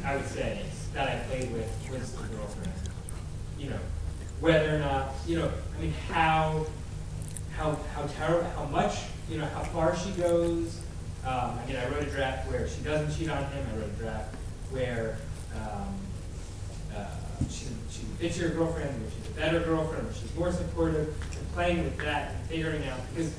I would say, that I played with was the girlfriend. You know, whether or not, you know, I mean, how terrible, how much, you know, how far she goes. I mean, I wrote a draft where she doesn't cheat on him. I wrote a draft where she's a bitchier girlfriend, where she's a better girlfriend, where she's more supportive, and playing with that and figuring out, because,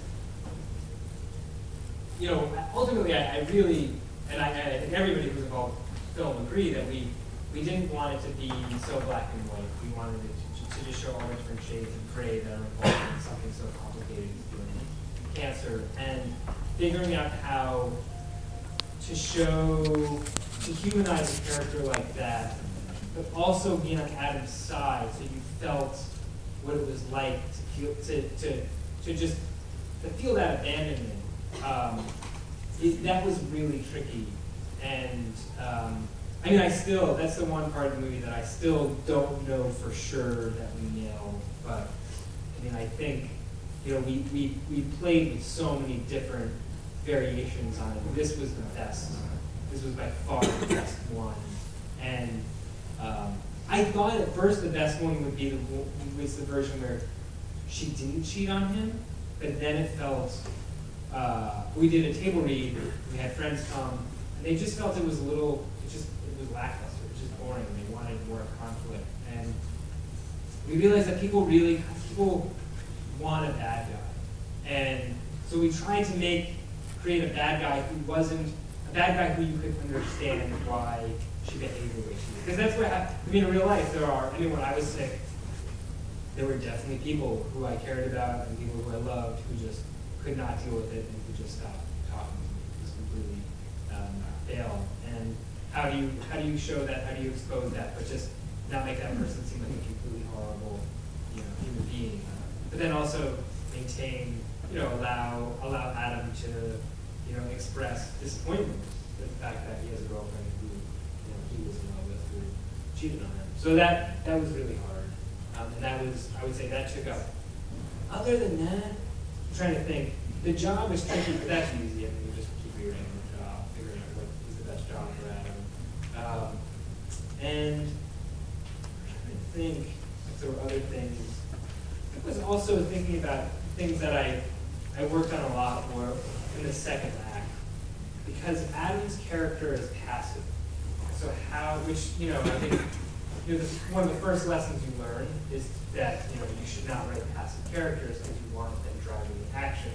you know, ultimately I really, and I think everybody who's involved with film agree that we didn't want it to be so black and white. We wanted it to just show all the different shades of gray that are involved in something so complicated as doing cancer, and figuring out how to to humanize a character like that, but also being on Adam's side, so you felt what it was like to feel to feel that abandonment. That was really tricky, and I mean, that's the one part of the movie that I still don't know for sure that we nailed, but I mean, I think, you know, we played with so many different variations on it. This was the best. This was by far the best one, and I thought at first the best one would be was the version where she didn't cheat on him, but then it felt. We did a table read. We had friends come, and they just felt it was it was lackluster. It was just boring. They wanted more conflict, and we realized that people want a bad guy, and so we tried to create a bad guy who you could understand why she behaved the way she did. Because that's what happened. I mean, in real life, when I was sick, there were definitely people who I cared about and people who I loved who just could not deal with it and who just stopped talking to me, just completely failed. And how do you show that? How do you expose that? But just not make that person seem like a completely horrible, you know, human being. But then also maintain, you know, allow Adam to, you know, express disappointment with the fact that he has a girlfriend who, you know, he was in love with, who cheated on him. So that was really hard, and that was, I would say, that took up. Other than that, I'm trying to think. The job is tricky, but that's easy. I mean, you just keep reading the job, figuring out what is the best job for Adam. And I'm trying to think if there were other things. I was also thinking about things that I worked on a lot more in the second act, because Adam's character is passive. So which, you know, I think, you know, one of the first lessons you learn is that, you know, you should not write passive characters because you want them driving the action.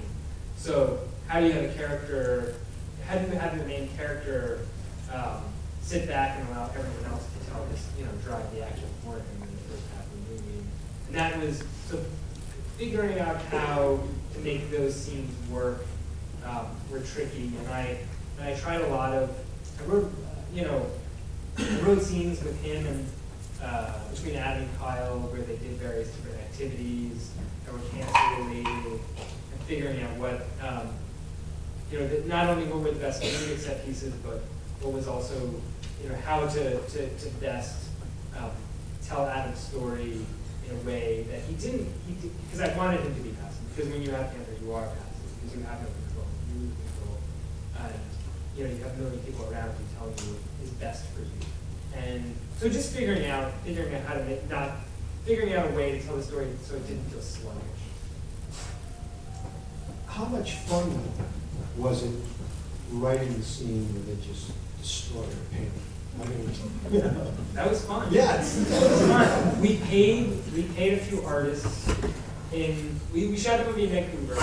So how do you have the main character sit back and allow everyone else to tell this, you know, drive the action for him in the first half of the movie? And that was, so figuring out how to make those scenes work were tricky. And I tried a lot of, I wrote scenes with him and between Adam and Kyle where they did various different activities that were cancer related, and figuring out what, you know, not only what were the best comedic set pieces, but what was also, you know, how to best tell Adam's story in a way that he didn't, because I wanted him to be passive, because when you have cancer, you are passive, because you have no control, you lose control, and, you know, you have a million people around you telling you is best for you. And so just figuring out how to figuring out a way to tell the story so it didn't feel sluggish. How much fun was it writing the scene where they just destroyed her painting? I mean, you know. That was fun. Yes. That was fun. We paid a few artists we shot the movie in Vancouver,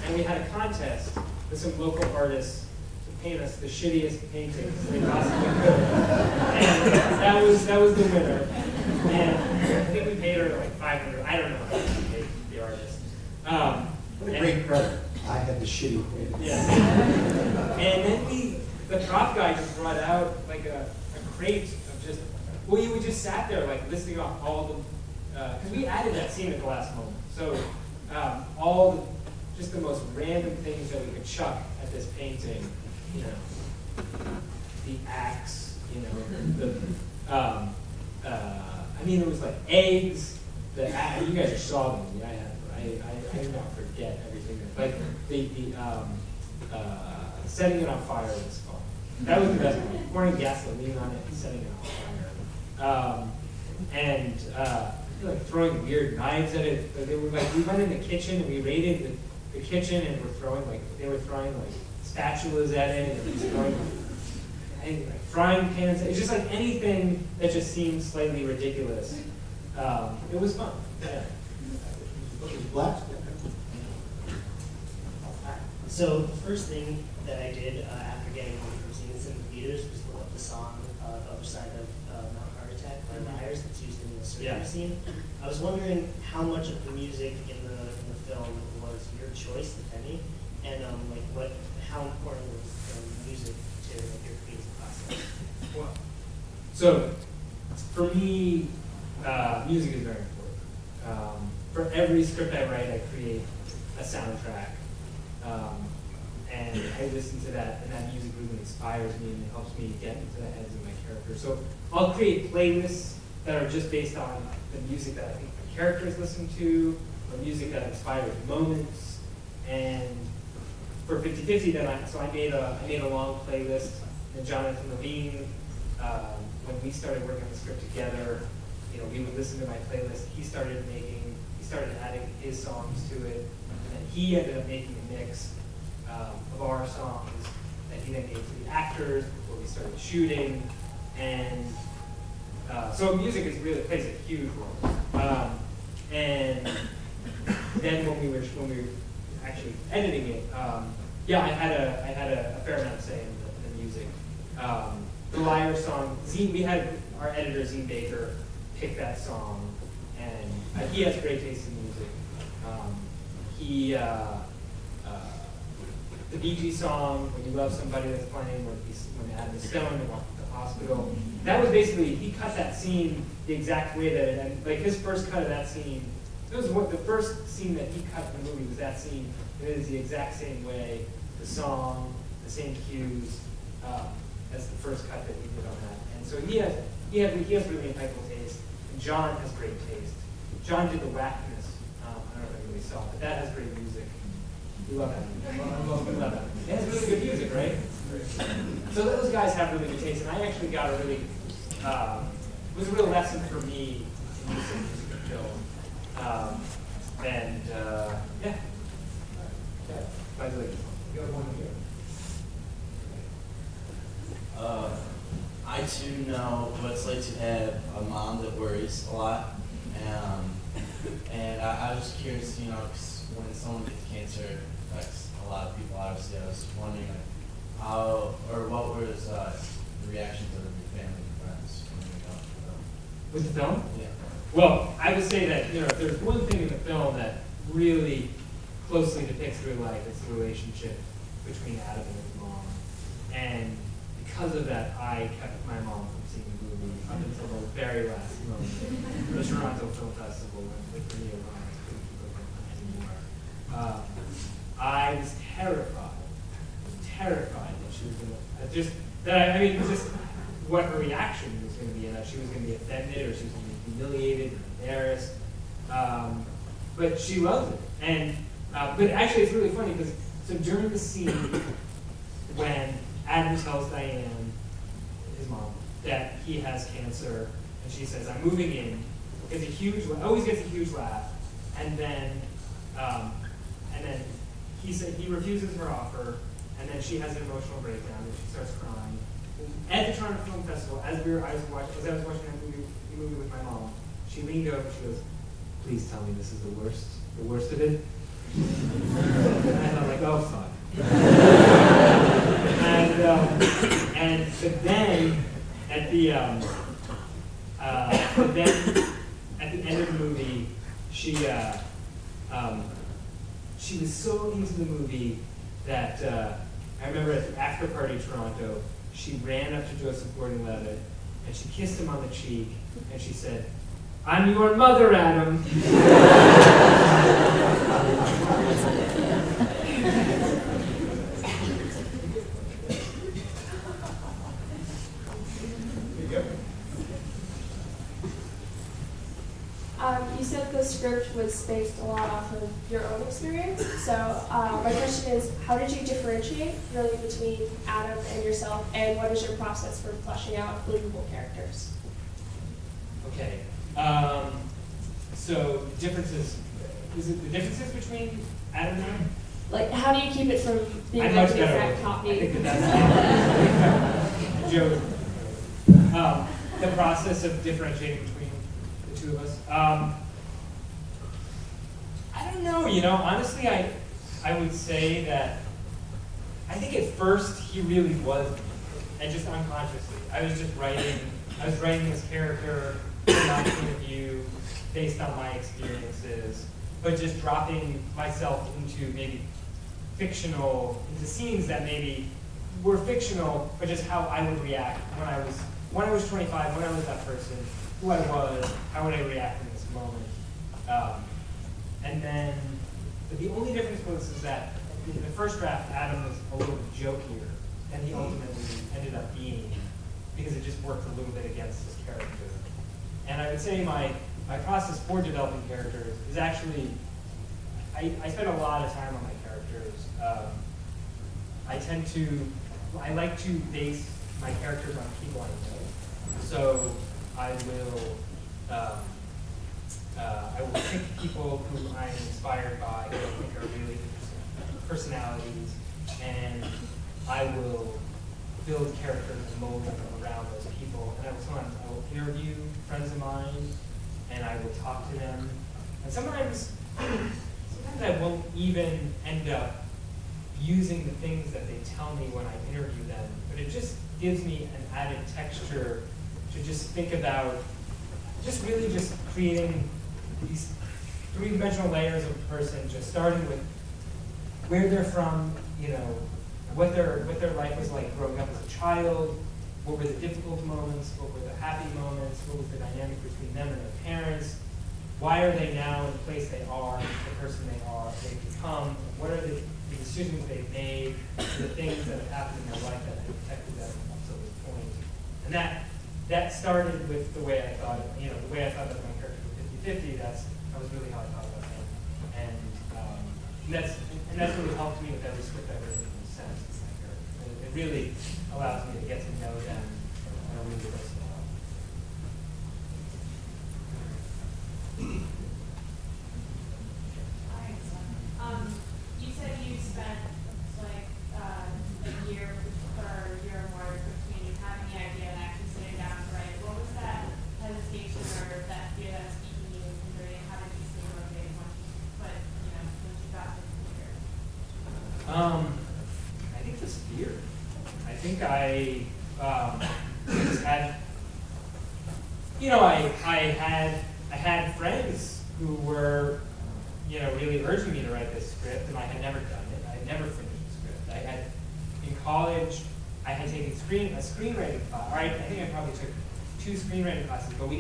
and we had a contest with some local artists to paint us the shittiest paintings they possibly could. And that was the winner. And I think we paid her like $500. I don't know how much we paid the artist. What a great credit. I had the shitty paintings. Yeah. And then the prop guy just brought out like a crate of just, well, we just sat there like listing off all the, because we added that scene at the last moment. So just the most random things that we could chuck at this painting, you know, the axe, you know, I mean, it was like eggs. You guys just saw them. Yeah, I did not forget everything. Like the setting it on fire was fun. That was the best one. pouring gasoline on it and setting it on fire. Like throwing weird knives at it. But they were like, we went in the kitchen and we raided the kitchen and they were throwing like spatulas at it and just throwing like frying pans. It's just like anything that just seems slightly ridiculous. It was fun. Yeah. Black? So the first thing that I did after getting home from seeing this in the theaters was look up the song "The Other Side of Mount Heart Attack" by Reiser that's used in the surgery scene. I was wondering how much of the music in the film was your choice, if any, and how important was the music to your creative process? Well, so for me, music is very important. For every script I write, I create a soundtrack. And I listen to that, and that music really inspires me, and it helps me get into the heads of my characters. So I'll create playlists that are just based on the music that I think the characters listen to, or music that inspires moments. And for 50/50, so I made a long playlist. And Jonathan Levine, when we started working on the script together, we would listen to my playlist. He started adding his songs to it, and then he ended up making a mix of our songs that he then gave to the actors before we started shooting. And so music plays a huge role. And then when we were actually editing it, I had a fair amount of say in the music. The Liar song, we had our editor Zine Baker pick that song, and he has great taste in music. The Bee Gees song, "When You Love Somebody," that's playing when Adam is stoned and walking to the hospital. That was basically, he cut that scene the exact way that it ended. Like his first cut of that scene, the first scene that he cut in the movie was that scene. It is the exact same way, the song, the same cues, as the first cut that he did on that. And so he has really impeccable taste, and John has great taste. John did the whackness. I don't know if anybody saw it, but that has great music. We love that. We love that. It has really good music, right? So those guys have really good taste, and I actually got it was a real lesson for me in music film. Yeah. By the way, you got one here. I too know what it's like to have a mom that worries a lot, and I was just curious, 'cause when someone gets cancer, it affects a lot of people. Obviously, I was wondering what were the reactions of your family and friends when you got the film? With the film? Yeah. Well, I would say that if there's one thing in the film that really closely depicts real life, it's the relationship between Adam and his mom. And because of that, I kept my mom from seeing the movie up until the very last moment. The Toronto Film Festival, when with Renee O'Brien, I couldn't keep up with anymore. I was terrified that she was going to, just what her reaction was going to be, and that she was going to be offended or she was going to be humiliated or embarrassed. But she loved it. And but actually, it's really funny because so during the scene when Adam tells Diane, his mom, that he has cancer, and she says, "I'm moving in," always gets a huge laugh, and then he refuses her offer, and then she has an emotional breakdown and she starts crying. At the Toronto Film Festival, as I was watching that movie with my mom, she leaned over and she goes, "Please tell me this is the worst of it." And I'm like, "Oh fuck." But then at the end of the movie, she was so into the movie that I remember at the after party in Toronto, she ran up to Joseph Gordon-Levitt and she kissed him on the cheek and she said, "I'm your mother, Adam." You said the script was based a lot off of your own experience. So my question is, how did you differentiate really between Adam and yourself, and what is your process for fleshing out believable characters? Okay. So differences, is it the differences between Adam and I? Like, how do you keep it from being I'm like much an better exact with copy? I think that's a joke. The process of differentiating between the two of us. I don't know, honestly, I would say that I think at first he really was, and just unconsciously. I was writing this character from my point of view based on my experiences, but just dropping myself into scenes that maybe were fictional, but just how I would react when I was 25, when I was that person, who I was, how would I react in this moment. And then, but the only difference was that in the first draft, Adam was a little bit jokier than he ultimately ended up being, because it just worked a little bit against his character. And I would say my process for developing characters is actually, I spend a lot of time on my characters. I like to base my characters on people I know. So I will pick people who I'm inspired by, who I think are really interesting personalities, and I will build characters and mold them around those people. And I will interview friends of mine, and I will talk to them. And sometimes I won't even end up using the things that they tell me when I interview them, but it just gives me an added texture to just think about just creating these three-dimensional layers of a person, just starting with where they're from, what their life was like growing up as a child, what were the difficult moments, what were the happy moments, what was the dynamic between them and their parents, why are they now in the place they are, the person they've become, what are the decisions they've made, the things that have happened in their life that have affected them up to this point. And that started with the way I thought of, the way I thought of my character with 50/50. That was really how I thought about him. And that's really helped me with every script I've written in a sense. It really allows me to get to know them in a really personal level. You said you spent like a year or a year or more between having the idea and actually sitting down to write. What was that hesitation or that fear that was keeping you from doing it? How did you stay motivated once you got to the computer? I think this fear. I think I just had, I had friends who were, really urging me to write this script, and I had never done it. I had never finished the script. In college, I had taken a screenwriting class. I think I probably took 2 screenwriting classes, but it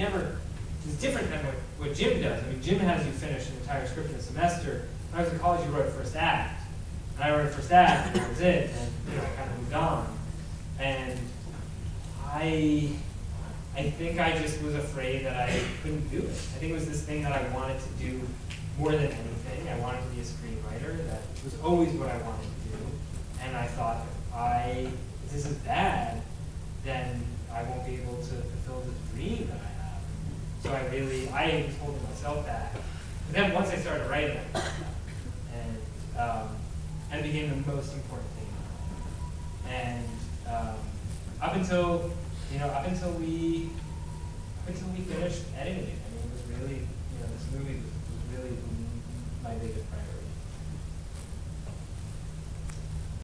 was different than what Jim does. I mean, Jim has you finish an entire script in a semester. When I was in college, you wrote a first act. And I wrote a first act, and that was it. And I kind of moved on. And I think I just was afraid that I couldn't do it. I think it was this thing that I wanted to do more than anything. I wanted to be a screenwriter. That was always what I wanted to do. And I thought, if this is bad, then I won't be able to fulfill the dream that I have. So I was holding myself back. But then once I started writing, I got that. And it became the most important thing in my life. And up until we finished editing it, I mean, it was really, this movie was really my biggest priority.